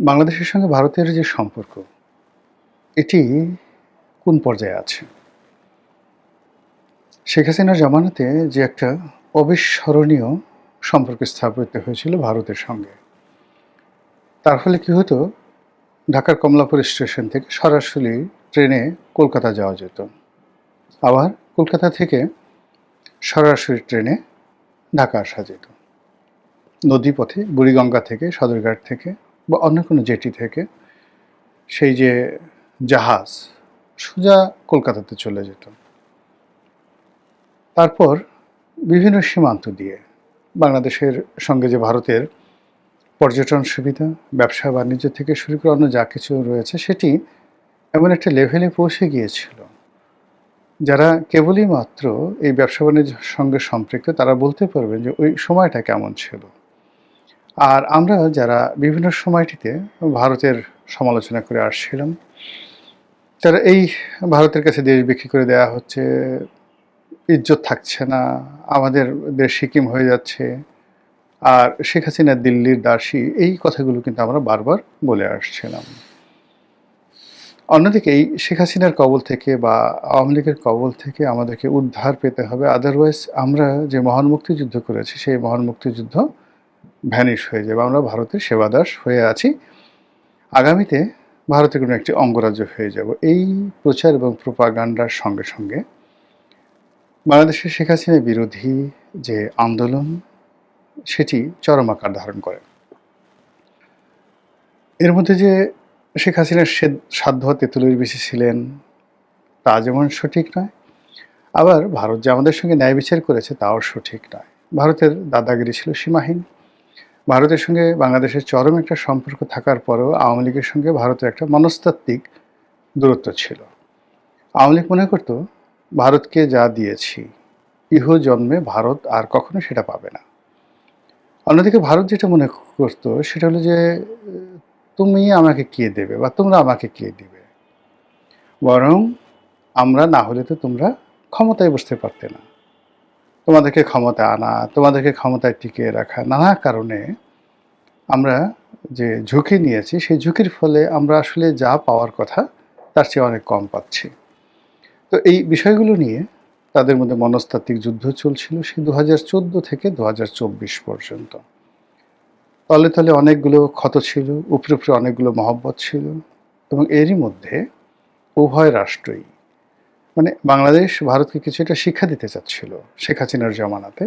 বাংলাদেশের সঙ্গে ভারতের যে সম্পর্ক, এটি কোন পর্যায়ে আছে? শেখ হাসিনার জামানাতে যে একটা অবিস্মরণীয় সম্পর্ক স্থাপিত হয়েছিল ভারতের সঙ্গে। তার ফলে কি হতো? ঢাকার কমলাপুর স্টেশন থেকে সরাসরি ট্রেনে কলকাতা যাওয়া যেত। আবার কলকাতা থেকে সরাসরি ট্রেনে ঢাকা আসা যেত। নদীপথে বুড়িগঙ্গা থেকে, সদরঘাট থেকে বা অন্য কোনো জেটি থেকে সেই যে জাহাজ সোজা কলকাতাতে চলে যেত। তারপর বিভিন্ন সীমান্ত দিয়ে বাংলাদেশের সঙ্গে যে ভারতের পর্যটন সুবিধা, ব্যবসা বাণিজ্য থেকে শুরু করে অন্য যা কিছু রয়েছে সেটি এমন একটা লেভেলে পৌঁছে গিয়েছিল, যারা কেবলই মাত্র এই ব্যবসা বাণিজ্যের সঙ্গে সম্পৃক্ত তারা বলতে পারবেন যে ওই সময়টা কেমন ছিল। আর আমরা যারা বিভিন্ন সময়টিতে ভারতের সমালোচনা করে আসছিলাম, তারা এই ভারতের কাছে দেশ বিক্রি করে দেয়া হচ্ছে, ইজ্জত থাকছে না, আমাদের দেশ সিকিম হয়ে যাচ্ছে, আর শেখ হাসিনা দিল্লির দাসী, এই কথাগুলো কিন্তু আমরা বারবার বলে আসছিলাম। অন্যদিকে এই শেখ হাসিনার কবল থেকে বা আওয়ামী লীগের কবল থেকে আমাদেরকে উদ্ধার পেতে হবে, আদারওয়াইজ আমরা যে মহান মুক্তিযুদ্ধ করেছি সেই মহান মুক্তিযুদ্ধ ভ্যানিশ হয়ে যাবে, আমরা ভারতের সেবাদাস হয়ে আছি, আগামীতে ভারতের কোনো একটি অঙ্গরাজ্য হয়ে যাব। এই প্রচার এবং প্রোপাগান্ডার সঙ্গে সঙ্গে বাংলাদেশের শেখ হাসিনা বিরোধী যে আন্দোলন সেটি চরম আকার ধারণ করে। এর মধ্যে যে শেখ হাসিনার সাধ্য তেঁতুলের বেশি ছিলেন তা যেমন সঠিক নয়, আবার ভারত যে আমাদের সঙ্গে ন্যায় বিচার করেছে তাও সঠিক নয়। ভারতের দাদাগিরি ছিল সীমাহীন। ভারতের সঙ্গে বাংলাদেশের চরম একটা সম্পর্ক থাকার পরেও আওয়ামী লীগের সঙ্গে ভারতের একটা মনস্তাত্ত্বিক দূরত্ব ছিল। আওয়ামী লীগ মনে করত ভারতকে যা দিয়েছি ইহ জন্মে ভারত আর কখনো সেটা পাবে না। অন্যদিকে ভারত যেটা মনে করতো সেটা হলো যে তুমি আমাকে কে দেবে বা তোমরা আমাকে কে দিবে, বরং আমরা না হলে তো তোমরা ক্ষমতায় বসতে পারতে না, তোমাদেরকে ক্ষমতা আনা, তোমাদেরকে ক্ষমতায় টিকিয়ে রাখা, নানা কারণে আমরা যে ঝুঁকি নিয়েছি সেই ঝুঁকির ফলে আমরা আসলে যা পাওয়ার কথা তার চেয়ে অনেক কম পাচ্ছি। তো এই বিষয়গুলো নিয়ে তাদের মধ্যে মনস্তাত্ত্বিক যুদ্ধ চলছিল সেই 2014 থেকে 2024 পর্যন্ত। তলে তলে অনেকগুলো ক্ষত ছিল, উপরে উপরে অনেকগুলো মহব্বত ছিল, এবং এরই মধ্যে উভয় রাষ্ট্রই মানে বাংলাদেশ ভারতকে কিছু একটা শিক্ষা দিতে চাচ্ছিল শেখ হাসিনার জমানাতে।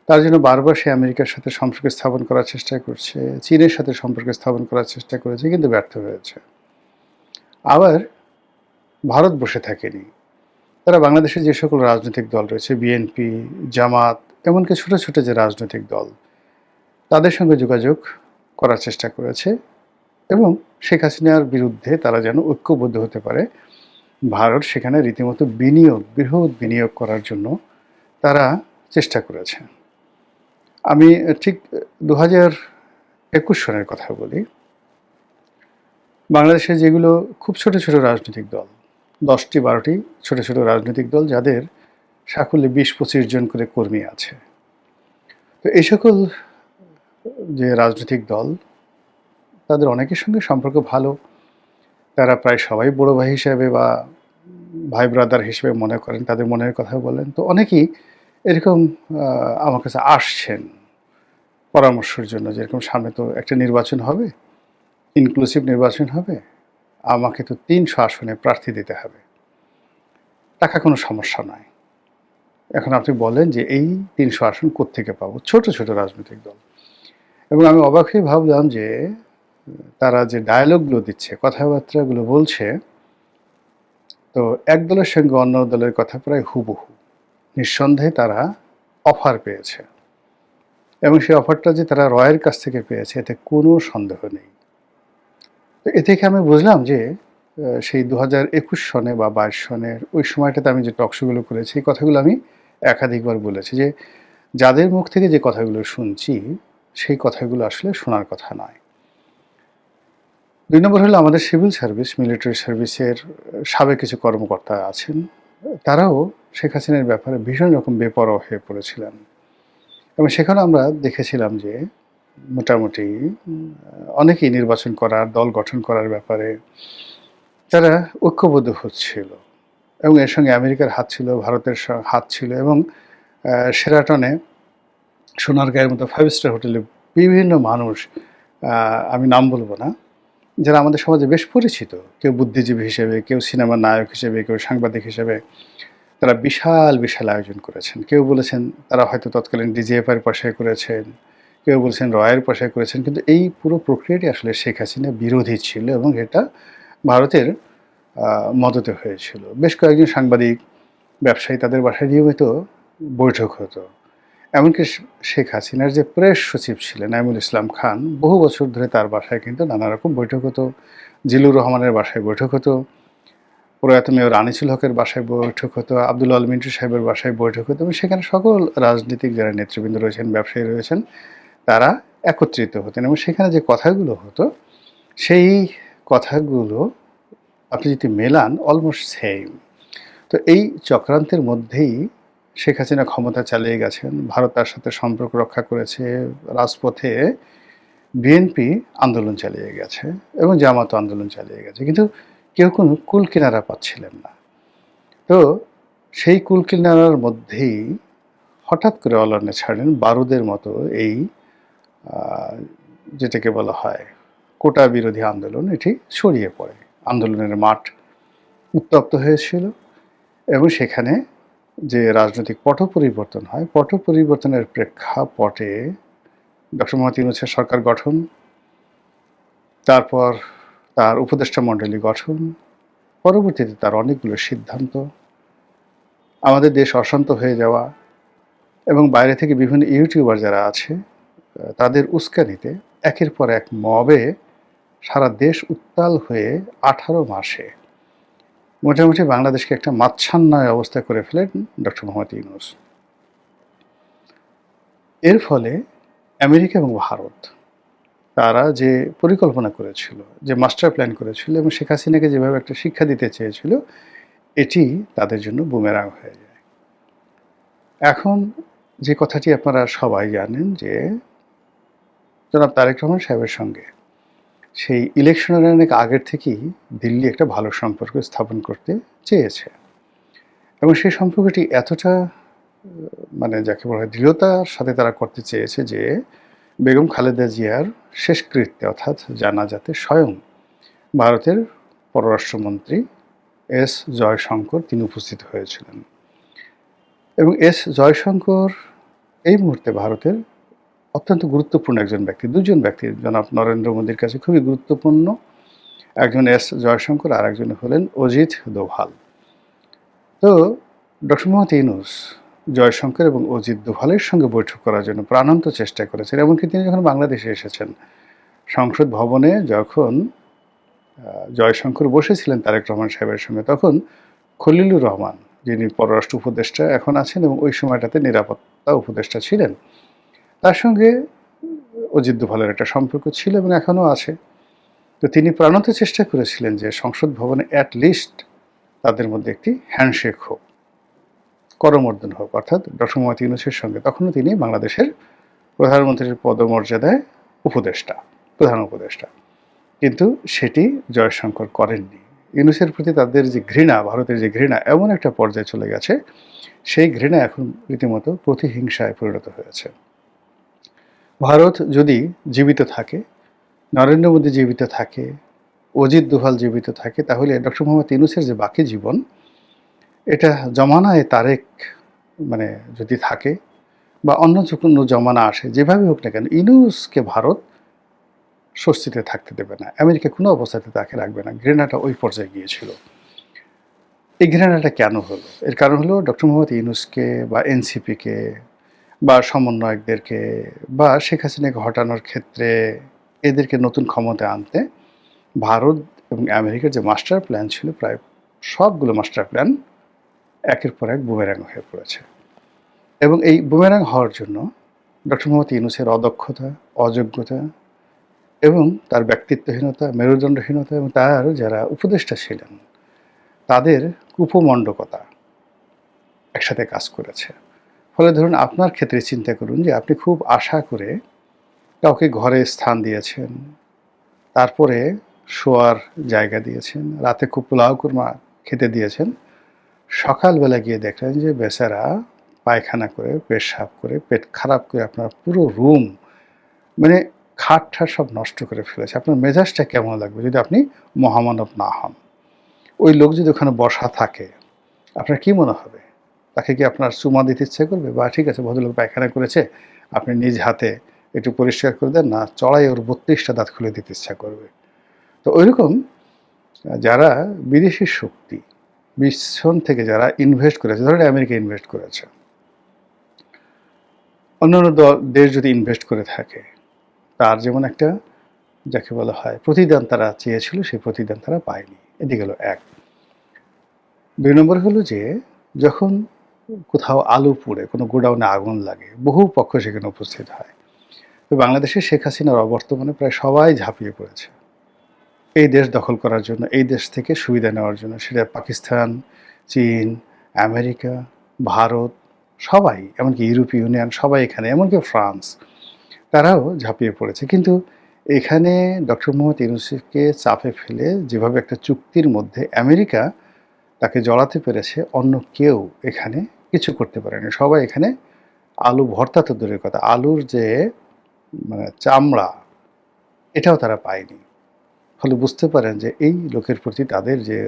তার জন্য বারবার সে আমেরিকার সাথে সম্পর্ক স্থাপন করার চেষ্টা করছে, চীনের সাথে সম্পর্ক স্থাপন করার চেষ্টা করেছে, কিন্তু ব্যর্থ হয়েছে। আবার ভারত বসে থাকেনি, তারা বাংলাদেশে যে সকল রাজনৈতিক দল রয়েছে, বিএনপি, জামাত, এমনকি ছোট ছোট যে রাজনৈতিক দল, তাদের সঙ্গে যোগাযোগ করার চেষ্টা করেছে এবং শেখ হাসিনার বিরুদ্ধে তারা যেন ঐক্যবদ্ধ হতে পারে। ভারত সেখানে রীতিমতো বিনিয়োগ, বৃহৎ বিনিয়োগ করার জন্য তারা চেষ্টা করেছে। আমি ঠিক 2021 সনের কথা বলি। বাংলাদেশে যেগুলো খুব ছোট ছোট রাজনৈতিক দল, 10-12টি ছোট ছোট রাজনৈতিক দল, যাদের সাকল্যে 20-25 জন করে কর্মী আছে, তো এই সকল যে রাজনৈতিক দল তাদের অনেকের সঙ্গে সম্পর্ক ভালো, তারা প্রায় সবাই বড় ভাই হিসেবে বা ভাই ব্রাদার হিসেবে মনে করেন, তাদের মনের কথা বলেন। তো অনেকেই এরকম আমার কাছে আসছেন পরামর্শের জন্য, যেরকম সামনে তো একটা নির্বাচন হবে, ইনক্লুসিভ নির্বাচন হবে, আমাকে তো 300 আসনে প্রার্থী দিতে হবে, টাকা কোনো সমস্যা নয়। এখন আপনি বলেন যে এই 300 আসন কোত্থেকে পাবো? ছোট ছোট রাজনৈতিক দল। এবং আমি অবাক হয়ে ভাবলাম যে তারা যে ডায়ালগগুলো দিচ্ছে, কথাবার্তাগুলো বলছে, তো এক দলের সঙ্গে অন্য দলের কথা প্রায় হুবহু। নিঃসন্দেহে তারা অফার পেয়েছে, এবং সেই অফারটা যে তারা রয়ের কাছ থেকে পেয়েছে এতে কোনো সন্দেহ নেই। তো এ থেকে আমি বুঝলাম যে সেই 2021 সনে বা 22 সনের ওই সময়টাতে আমি যে টকশোগুলো করেছি, এই কথাগুলো আমি একাধিকবার বলেছি যে যাদের মুখ থেকে যে কথাগুলো শুনছি সেই কথাগুলো আসলে শোনার কথা নয়। 2 নম্বর হলো আমাদের সিভিল সার্ভিস, মিলিটারি সার্ভিসের সাবেক কিছু কর্মকর্তা আছেন, তারাও শেখ হাসিনার ব্যাপারে ভীষণ রকম বেপরোয়া হয়ে পড়েছিলেন। এবং সেখানে আমরা দেখেছিলাম যে মোটামুটি অনেকেই নির্বাচন করার, দল গঠন করার ব্যাপারে তারা ঐক্যবদ্ধ হচ্ছিল এবং এর সঙ্গে আমেরিকার হাত ছিল, ভারতের হাত ছিল এবং শেরাটনে সোনারগাঁয়ের মতো 5 স্টার হোটেলে বিভিন্ন মানুষ, আমি নাম বলব না, যারা আমাদের সমাজে বেশ পরিচিত। কেউ বুদ্ধিজীবী হিসেবে, কেউ সিনেমার নায়ক হিসেবে, কেউ সাংবাদিক হিসেবে তারা বিশাল, বিশাল আয়োজন করেছেন। কেউ বলেছেন তারা হয়তো তৎকালীন ডিজিএফআই এর পয়সায় করেছেন, কেউ বলছেন রয়ের পয়সায় করেছেন। কিন্তু এই পুরো প্রক্রিয়াটি আসলে শেখ হাসিনা বিরোধী ছিল এবং এটা ভারতের মদতে হয়েছিল। বেশ কয়েকজন সাংবাদিক, ব্যবসায়ী তাদের বাসায় নিয়মিত বৈঠক হতো। এমনকি শেখ হাসিনার যে প্রেস সচিব ছিলেন নাঈমুল ইসলাম খান, বহু বছর ধরে তার বাসায় কিন্তু নানা রকম বৈঠক হতো। জিল্লুর রহমানের বাসায় বৈঠক হতো, প্রয়াত মেয়র আনিসুল হকের বাসায় বৈঠক হতো, আব্দুল আল মিন্টু সাহেবের বাসায় বৈঠক হতো এবং সেখানে সকল রাজনীতিক যারা নেতৃবৃন্দ রয়েছেন, ব্যবসায়ী রয়েছেন, তারা একত্রিত হতেন এবং সেখানে যে কথাগুলো হতো সেই কথাগুলো আপনি যদি মেলান অলমোস্ট সেম। তো এই চক্রান্তের মধ্যেই শেখ হাসিনা ক্ষমতা চালিয়ে গেছেন। ভারত তার সাথে সম্পর্ক রক্ষা করেছে। রাজপথে বিএনপি আন্দোলন চালিয়ে গেছে এবং জামাতও আন্দোলন চালিয়ে গেছে। কিন্তু কেউ কোনো কুল কিনারা পাচ্ছিলেন না। তো সেই কুল কিনারার মধ্যেই হঠাৎ করে অলান্নে ছাড়লেন বারুদের মতো এই যেটাকে বলা হয় কোটা বিরোধী আন্দোলন, এটি ছড়িয়ে পড়ে। আন্দোলনের মাঠ উত্তপ্ত হয়েছিল এবং সেখানে যে রাজনৈতিক পট পরিবর্তন হয়, পট পরিবর্তনের প্রেক্ষাপটে ডক্টর মোহাম্মদ ইউনূসের সরকার গঠন, তারপর তার উপদেষ্টা মণ্ডলী গঠন, পরবর্তীতে তার অনেকগুলো সিদ্ধান্ত, আমাদের দেশ অশান্ত হয়ে যাওয়া এবং বাইরে থেকে বিভিন্ন ইউটিউবার যারা আছে তাদের উস্কানিতে একের পর এক মবে সারা দেশ উত্তাল হয়ে 18 মাসে মোটামুটি বাংলাদেশকে একটা মাচ্ছান্নয় অবস্থা করে ফেলেন ডক্টর মোহাম্মদ ইউনূস। এর ফলে আমেরিকা এবং ভারত তারা যে পরিকল্পনা করেছিল, যে মাস্টার প্ল্যান করেছিল এবং শেখ হাসিনাকে যেভাবে একটা শিক্ষা দিতে চেয়েছিল, এটি তাদের জন্য বুমেরাং হয়ে যায়। এখন যে কথাটি আপনারা সবাই জানেন যে জনাব তারেক রহমান সাহেবের সঙ্গে সেই ইলেকশনের অনেক আগের থেকেই দিল্লি একটা ভালো সম্পর্ক স্থাপন করতে চেয়েছে এবং সেই সম্পর্কটি এতটা মানে যাকে বলা হয় দৃঢ়তার সাথে তারা করতে চেয়েছে যে বেগম খালেদা জিয়ার শেষকৃত্যে অর্থাৎ জানাজাতে স্বয়ং ভারতের পররাষ্ট্রমন্ত্রী এস জয়শঙ্কর তিনি উপস্থিত হয়েছিলেন এবং এস জয়শঙ্কর এই মুহূর্তে ভারতের অত্যন্ত গুরুত্বপূর্ণ একজন ব্যক্তি, দুজন ব্যক্তি জনাব নরেন্দ্র মোদীর কাছে খুবই গুরুত্বপূর্ণ। একজন এস জয়শঙ্কর আর একজন হলেন অজিত দোভাল। তো ডক্টর মোহাম্মদ ইউনূস জয়শঙ্কর এবং অজিত দোভালের সঙ্গে বৈঠক করার জন্য প্রাণান্ত চেষ্টা করেছেন। এমনকি তিনি যখন বাংলাদেশে এসেছেন সংসদ ভবনে, যখন জয়শঙ্কর বসেছিলেন তারেক রহমান সাহেবের সঙ্গে, তখন খলিলুর রহমান যিনি পররাষ্ট্র উপদেষ্টা এখন আছেন এবং ওই সময়টাতে নিরাপত্তা উপদেষ্টা ছিলেন, তার সঙ্গে অজিত দোভালের একটা সম্পর্ক ছিল এবং এখনও আছে। তো তিনি প্রাণান্ত চেষ্টা করেছিলেন যে সংসদ ভবনে অ্যাটলিস্ট তাদের মধ্যে একটি হ্যান্ডশেক হোক, করমর্দন হোক, অর্থাৎ ডক্টর মোহাম্মদ ইউনূসের সঙ্গে। তখনও তিনি বাংলাদেশের প্রধানমন্ত্রীর পদমর্যাদায় উপদেষ্টা, প্রধান উপদেষ্টা, কিন্তু সেটি জয়শঙ্কর করেননি। ইউনূসের প্রতি তাদের যে ঘৃণা, ভারতের যে ঘৃণা এমন একটা পর্যায়ে চলে গেছে, সেই ঘৃণা এখন রীতিমতো প্রতিহিংসায় পরিণত হয়েছে। ভারত যদি জীবিত থাকে, নরেন্দ্র মোদী জীবিত থাকে, অজিত দোভাল জীবিত থাকে, তাহলে ডক্টর মোহাম্মদ ইউনূসের যে বাকি জীবন, এটা জমানায় তারেক মানে যদি থাকে বা অন্য যে কোনো জমানা আসে, যেভাবে হোক না কেন ইউনূসকে ভারত স্বস্তিতে থাকতে দেবে না। আমেরিকা কোনো অবস্থাতে তাকে রাখবে না। ঘৃণাটা ওই পর্যায়ে গিয়েছিল। এই ঘৃণাটা কেন হলো? এর কারণ হলো ডক্টর মোহাম্মদ ইউনূসকে বা এনসিপিকে বা সমন্বয়কদেরকে বা শেখ হাসিনাকে হটানোর ক্ষেত্রে এদেরকে নতুন ক্ষমতায় আনতে ভারত এবং আমেরিকার যে মাস্টার প্ল্যান ছিল, প্রায় সবগুলো মাস্টার প্ল্যান একের পর এক বুমেরাং হয়ে পড়েছে এবং এই বুমেরাং হওয়ার জন্য ডক্টর মোহাম্মদ ইউনূসের অদক্ষতা, অযোগ্যতা এবং তার ব্যক্তিত্বহীনতা, মেরুদণ্ডহীনতা এবং তার যারা উপদেষ্টা ছিলেন তাদের কুপমণ্ডকতা একসাথে কাজ করেছে। ফলে ধরুন আপনার ক্ষেত্রে চিন্তা করুন যে আপনি খুব আশা করে কাউকে ঘরে স্থান দিয়েছেন, তারপরে শোয়ার জায়গা দিয়েছেন, রাতে খুব পোলাও কুরমা খেতে দিয়েছেন। সকালবেলা গিয়ে দেখলেন যে বেচারা পায়খানা করে, পেশাব করে, পেট খারাপ করে আপনার পুরো রুম মানে খাট-ঠাট সব নষ্ট করে ফেলেছে। আপনার মেজাজটা কেমন লাগবে যদি আপনি মহামানব না হন? ওই লোক যদি ওখানে বসা থাকে, আপনার কি মনে হবে? তাকে কি আপনার চুমা দিতে ইচ্ছে করবে? বা ঠিক আছে ভদ্রলোক পায়খানা করেছে, আপনি নিজ হাতে একটু পরিষ্কার করে দেন, না চড়াই ওর ৩২ টা দাঁত খুলে দিতে ইচ্ছা করবে। তো ঐরকম যারা বিদেশি শক্তি, পিছন থেকে যারা ইনভেস্ট করেছে, ধরেন আমেরিকা ইনভেস্ট করেছে। অন্যান্য দেশ যদি ইনভেস্ট করে থাকে, তার যেমন একটা যাকে বলা হয় প্রতিদান তারা চেয়েছিল, সেই প্রতিদান তারা পায়নি। এটি গেল ১। ২ নম্বর হলো যে যখন কোথাও আলু পুড়ে, কোনো গোডাউনে আগুন লাগে, বহু পক্ষ সেখানে উপস্থিত হয়। তো বাংলাদেশে শেখ হাসিনার অবর্তমানে প্রায় সবাই ঝাঁপিয়ে পড়েছে এই দেশ দখল করার জন্য, এই দেশ থেকে সুবিধা নেওয়ার জন্য। সেটা পাকিস্তান, চীন, আমেরিকা, ভারত, সবাই, এমনকি ইউরোপীয় ইউনিয়ন সবাই এখানে, এমনকি ফ্রান্স, তারাও ঝাঁপিয়ে পড়েছে। কিন্তু এখানে ডক্টর মোহাম্মদ ইউনূসকে চাপে ফেলে যেভাবে একটা চুক্তির মধ্যে আমেরিকা তাকে জড়াতে পেরেছে, অন্য কেউ এখানে কিছু করতে পারেনি। সবাই এখানে আলু ভর্তা তো দূরের কথা, আলুর যে মানে চামড়া, এটাও তারা পায়নি। ফলে বুঝতে পারেন যে এই লোকের প্রতি তাদের যে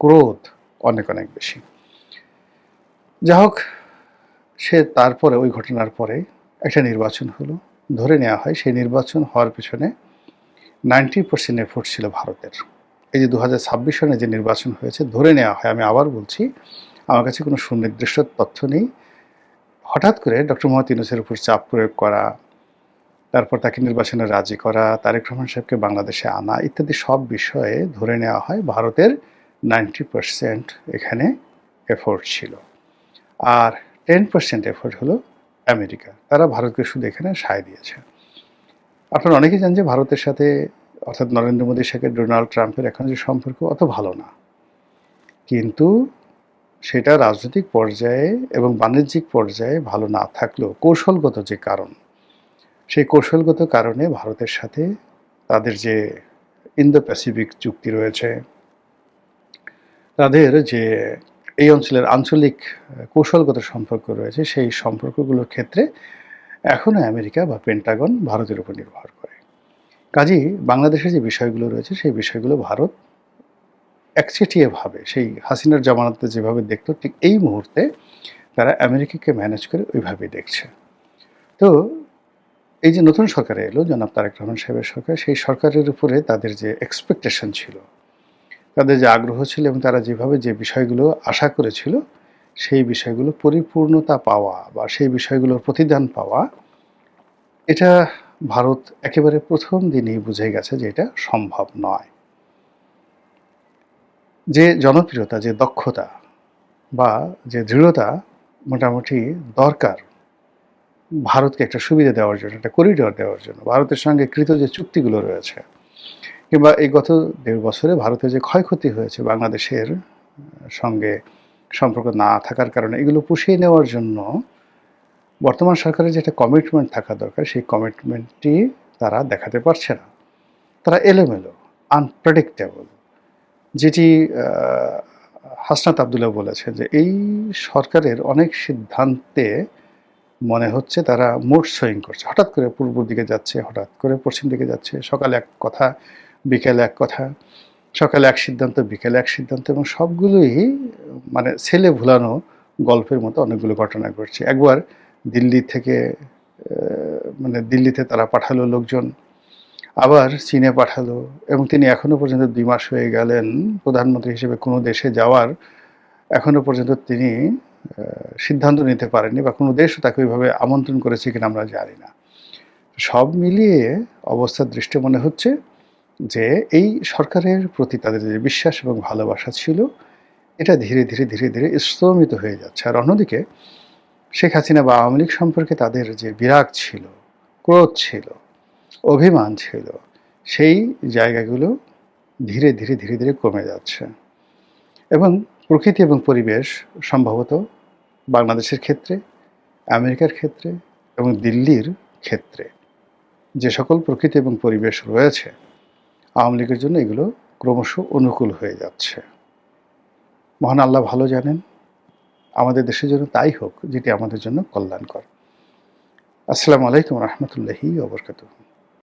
ক্রোধ অনেক অনেক বেশি। যা হোক, সে তারপরে ওই ঘটনার পরে একটা নির্বাচন হলো, ধরে নেওয়া হয় সেই নির্বাচন হওয়ার পেছনে 90% এফোর্ট ছিল ভারতের। এই যে 2026 সনে যে নির্বাচন হয়েছে, ধরে নেওয়া হয়, আমি আবার বলছি, আমার কাছে কোনো সুনির্দিষ্ট তথ্য নেই, হঠাৎ করে ডক্টর মোহাম্মদ ইউনূসের উপর চাপ প্রয়োগ করা, তারপর তাকে নির্বাচনে রাজি করা, তারেক রহমান সাহেবকে বাংলাদেশে আনা ইত্যাদি সব বিষয়ে ধরে নেওয়া হয় ভারতের 90% এখানে এফোর্ট ছিল। আর 10% এফোর্ট হলো আমেরিকা। তারা ভারতকে শুধু এখানে সায় দিয়েছে। আপনারা অনেকেই জানেন যে ভারতের সাথে, অর্থাৎ নরেন্দ্র মোদীর সাথে ডোনাল্ড ট্রাম্পের এখন যে সম্পর্ক অত ভালো না। কিন্তু সেটা রাজনৈতিক পর্যায়ে এবং বাণিজ্যিক পর্যায়ে ভালো না থাকলেও কৌশলগত যে কারণ, সেই কৌশলগত কারণে ভারতের সাথে তাদের যে ইন্দো প্যাসিফিক চুক্তি রয়েছে, তাদের যে এই অঞ্চলের আঞ্চলিক কৌশলগত সম্পর্ক রয়েছে, সেই সম্পর্কগুলোর ক্ষেত্রে এখনও আমেরিকা বা পেন্টাগন ভারতের উপর নির্ভর করে। কাজেই বাংলাদেশের যে বিষয়গুলো রয়েছে, সেই বিষয়গুলো ভারত একচেটিয়াভাবে সেই হাসিনার জামানাতে যেভাবে দেখত, ঠিক এই মুহূর্তে তারা আমেরিকাকে ম্যানেজ করে ওইভাবেই দেখছে। তো এই যে নতুন সরকার এলো, জনাব তারেক রহমান সাহেবের সরকার, সেই সরকারের উপরে তাদের যে এক্সপেকটেশন ছিল, তাদের যে আগ্রহ ছিল এবং তারা যেভাবে যে বিষয়গুলো আশা করেছিল, সেই বিষয়গুলো পরিপূর্ণতা পাওয়া বা সেই বিষয়গুলোর প্রতিদান পাওয়া, এটা ভারত একেবারে প্রথম দিনেই বুঝে গেছে যে এটা সম্ভব নয়। যে জনপ্রিয়তা, যে দক্ষতা বা যে দৃঢ়তা মোটামুটি দরকার ভারতকে একটা সুবিধা দেওয়ার জন্য, একটা করিডর দেওয়ার জন্য, ভারতের সঙ্গে কৃত যে চুক্তিগুলো রয়েছে, কিংবা এই গত ১.৫ বছরে ভারতের যে ক্ষয়ক্ষতি হয়েছে বাংলাদেশের সঙ্গে সম্পর্ক না থাকার কারণে, এগুলো পুষিয়ে নেওয়ার জন্য বর্তমান সরকারের যে একটা কমিটমেন্ট থাকা দরকার, সেই কমিটমেন্টটি তারা দেখাতে পারছে না। তারা এলোমেলো, আনপ্রেডিক্টেবল, যেটি হাসনাত আবদুল্লাহ বলেছেন যে এই সরকারের অনেক সিদ্ধান্তে মনে হচ্ছে তারা মুড সুইং করছে। হঠাৎ করে পূর্ব দিকে যাচ্ছে, হঠাৎ করে পশ্চিম দিকে যাচ্ছে, সকালে এক কথা, বিকেলে এক কথা, সকালে এক সিদ্ধান্ত, বিকেলে এক সিদ্ধান্ত, এবং সবগুলোই মানে ছেলে ভুলানো গল্পের মতো অনেকগুলো ঘটনা ঘটছে। একবার দিল্লি থেকে মানে দিল্লিতে তারা পাঠালো লোকজন, আবার চীনে পাঠালো, এবং তিনি এখনো পর্যন্ত ২ মাস হয়ে গেলেন প্রধানমন্ত্রী হিসেবে কোনো দেশে যাওয়ার এখনো পর্যন্ত তিনি সিদ্ধান্ত নিতে পারেননি, বা কোনো দেশও তাকে ওইভাবে আমন্ত্রণ করেছে কিনা আমরা জানি না। সব মিলিয়ে অবস্থার দৃষ্টে মনে হচ্ছে যে এই সরকারের প্রতি তাদের যে বিশ্বাস এবং ভালোবাসা ছিল, এটা ধীরে ধীরে ধীরে ধীরে স্তমিত হয়ে যাচ্ছে। আর অন্যদিকে শেখ হাসিনা বা আওয়ামী লীগ সম্পর্কে তাদের যে বিরাগ ছিল, ক্রোধ ছিল, অভিমান ছিল, সেই জায়গাগুলো ধীরে ধীরে ধীরে ধীরে কমে যাচ্ছে। এবং প্রকৃতি এবং পরিবেশ সম্ভবত বাংলাদেশের ক্ষেত্রে, আমেরিকার ক্ষেত্রে এবং দিল্লির ক্ষেত্রে যে সকল প্রকৃতি এবং পরিবেশ রয়েছে, আওয়ামী লীগের জন্য এগুলো ক্রমশ অনুকূল হয়ে যাচ্ছে। মহান আল্লাহ ভালো জানেন, আমাদের দেশের জন্য তাই হোক যেটি আমাদের জন্য কল্যাণকর। আসসালামু আলাইকুম রহমতুল্লাহি ওয়া বারাকাতুহু।